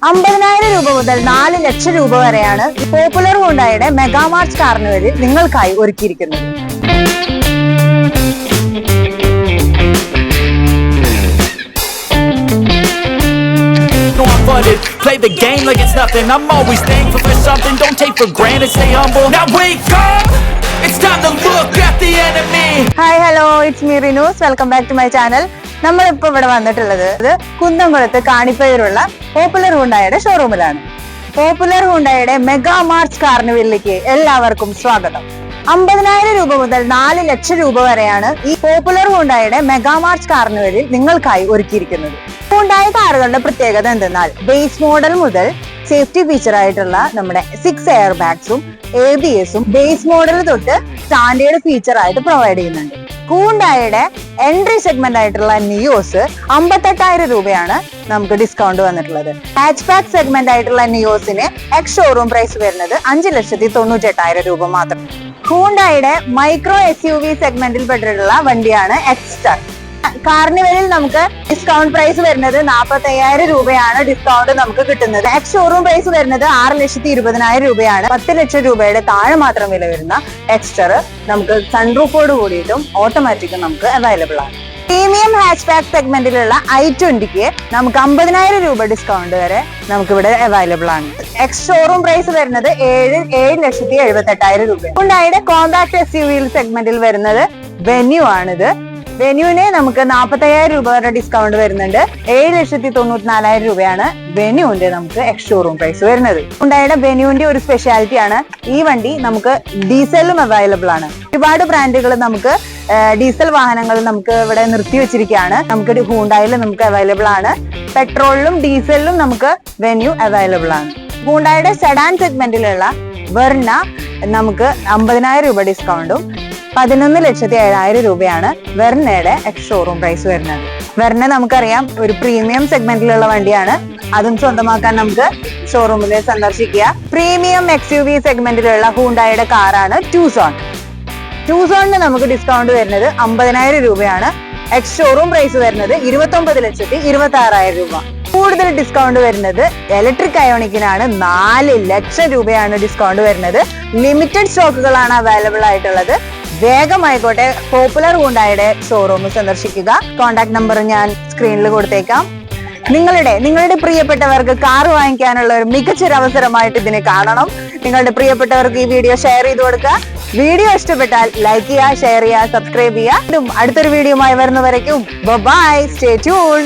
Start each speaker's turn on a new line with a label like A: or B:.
A: 50,000 രൂപ മുതൽ 4 ലക്ഷം രൂപ വരെയാണ് പോപ്പുലർ ഹുണ്ടായുടെ മെഗാ മാർച്ച് കാർണിവലിൽ നിങ്ങൾക്കായി ഒരുക്കിയിരിക്കുന്നത്.
B: Play the game like it's nothing. I'm always thankful for something. Don't take for granted, stay humble. Now wake up, it's time to look at the enemy.
A: Hi, hello, it's me Rinus. Welcome back to my channel. നമ്മളിപ്പോൾ ഇവിടെ വന്നിട്ടുള്ളത് കുന്നംകുളത്ത് കാണിപ്പേരുള്ള popular ഹുണ്ടായുടെ ഷോറൂമിലാണ്. Popular ഹുണ്ടായുടെ mega March കാർണിവലിലേക്ക് എല്ലാവർക്കും സ്വാഗതം. 50,000 രൂപ മുതൽ 4 ലക്ഷം രൂപ വരെയാണ് ഈ പോപ്പുലർ ഹുണ്ടായുടെ മെഗാ മാർച്ച് കാർണിവലിൽ നിങ്ങൾക്കായി ഒരുക്കിയിരിക്കുന്നത്. ഹുണ്ടായി കാറുകളുടെ പ്രത്യേകത എന്തെന്നാൽ ബേസ് മോഡൽ മുതൽ സേഫ്റ്റി ഫീച്ചർ ആയിട്ടുള്ള നമ്മുടെ 6 എയർ ബാഗ്സും ABSഉം ബേസ് മോഡൽ തൊട്ട് സ്റ്റാൻഡേർഡ് ഫീച്ചർ ആയിട്ട് പ്രൊവൈഡ് ചെയ്യുന്നുണ്ട്. ഹുണ്ടായുടെ എൻട്രി സെഗ്മെന്റ് ആയിട്ടുള്ള നിയോസ് 58,000 രൂപയാണ് നമുക്ക് ഡിസ്കൗണ്ട് വന്നിട്ടുള്ളത്. ഹാച്ച് ബാക്ക് സെഗ്മെന്റ് ആയിട്ടുള്ള നിയോസിന് എക്സ് ഷോറൂം പ്രൈസ് വരുന്നത് 5,98,000 രൂപ മാത്രം. ഹുണ്ടായുടെ മൈക്രോ SUV സെഗ്മെന്റിൽ പെട്ടിട്ടുള്ള വണ്ടിയാണ് എക്സ്റ്റർ. കാർണിവലിൽ നമുക്ക് ഡിസ്കൗണ്ട് പ്രൈസ് വരുന്നത് 45,000 രൂപയാണ് ഡിസ്കൗണ്ട് നമുക്ക് കിട്ടുന്നത്. എക്സ് ഷോറൂം പ്രൈസ് വരുന്നത് 6,20,000 രൂപയാണ്. 10 ലക്ഷം രൂപയുടെ താഴെ മാത്രം വില വരുന്ന എക്സ്റ്റർ നമുക്ക് സൺറൂഫോട് കൂടിയിട്ടും ഓട്ടോമാറ്റിക്കും നമുക്ക് അവൈലബിൾ ആണ്. പ്രീമിയം ഹാച്ച് ബാക്ക് സെഗ്മെന്റിലുള്ള i20ക്ക് നമുക്ക് 50,000 രൂപ ഡിസ്കൗണ്ട് വരെ നമുക്ക് ഇവിടെ അവൈലബിൾ ആണ്. എക്സ് ഷോറൂം പ്രൈസ് വരുന്നത് 7,78,000 രൂപ. ഹുണ്ടായുടെ കോമ്പാക്ട് SUV സെഗ്മെന്റിൽ വരുന്നത് വെന്യൂ ആണിത്. വെന്യൂവിന് നമുക്ക് 45,000 രൂപ വരെ ഡിസ്കൗണ്ട് വരുന്നുണ്ട്. 7,94,000 രൂപയാണ് വെന്യൂവിന്റെ നമുക്ക് എക്സ് ഷോറൂം പ്രൈസ് വരുന്നത്. ഹുണ്ടായുടെ വെന്യൂവിന്റെ ഒരു സ്പെഷ്യാലിറ്റി ആണ് ഈ വണ്ടി നമുക്ക് ഡീസലും അവൈലബിൾ ആണ്. ഒരുപാട് ബ്രാൻഡുകൾ നമുക്ക് ഡീസൽ വാഹനങ്ങൾ നമുക്ക് ഇവിടെ നിർത്തി വെച്ചിരിക്കുകയാണ്. നമുക്ക് ഹുണ്ടായിൽ നമുക്ക് അവൈലബിൾ ആണ്. പെട്രോളിലും ഡീസലിലും നമുക്ക് വെന്യൂ അവൈലബിൾ ആണ്. ഹുണ്ടായുടെ സെഡാൻ സെഗ്മെന്റിലുള്ള വെർണ നമുക്ക് 50,000 രൂപ ഡിസ്കൗണ്ടും 11,07,000 രൂപയാണ് വെർണയുടെ എക്സ് ഷോറൂം പ്രൈസ് വരുന്നത്. വെർണ നമുക്കറിയാം ഒരു പ്രീമിയം സെഗ്മെന്റിലുള്ള വണ്ടിയാണ്. അതും സ്വന്തമാക്കാൻ നമുക്ക് ഷോറൂമിൽ സന്ദർശിക്കുക. പ്രീമിയം XUV സെഗ്മെന്റിലുള്ള ഹുണ്ടായുടെ കാറാണ് ടൂസോൺ. ടൂസോണിന് നമുക്ക് ഡിസ്കൗണ്ട് വരുന്നത് 50,000 രൂപയാണ്. എക്സ് ഷോറൂം പ്രൈസ് വരുന്നത് 29,26,000 രൂപ. കൂടുതൽ ഡിസ്കൗണ്ട് വരുന്നത് ഇലക്ട്രിക് അയോണിക്കിനാണ്. 4 ലക്ഷം രൂപയാണ് ഡിസ്കൗണ്ട് വരുന്നത്. ലിമിറ്റഡ് സ്റ്റോക്കുകളാണ് അവൈലബിൾ ആയിട്ടുള്ളത്. വേഗമായിക്കോട്ടെ പോപ്പുലർ ഹുണ്ടായുടെ ഷോറൂം സന്ദർശിക്കുക. കോൺടാക്ട് നമ്പർ ഞാൻ സ്ക്രീനിൽ കൊടുത്തേക്കാം. നിങ്ങളുടെ പ്രിയപ്പെട്ടവർക്ക് കാർ വാങ്ങിക്കാനുള്ള ഒരു മികച്ചൊരു അവസരമായിട്ട് ഇതിനെ കാണണം. നിങ്ങളുടെ പ്രിയപ്പെട്ടവർക്ക് ഈ വീഡിയോ ഷെയർ ചെയ്ത് കൊടുക്കുക. വീഡിയോ ഇഷ്ടപ്പെട്ടാൽ ലൈക്ക് ചെയ്യുക, ഷെയർ ചെയ്യുക, സബ്സ്ക്രൈബ് ചെയ്യുക. അടുത്തൊരു വീഡിയോയുമായി വരുന്നവരേക്കും ബൈ, സ്റ്റേ ട്യൂൺ.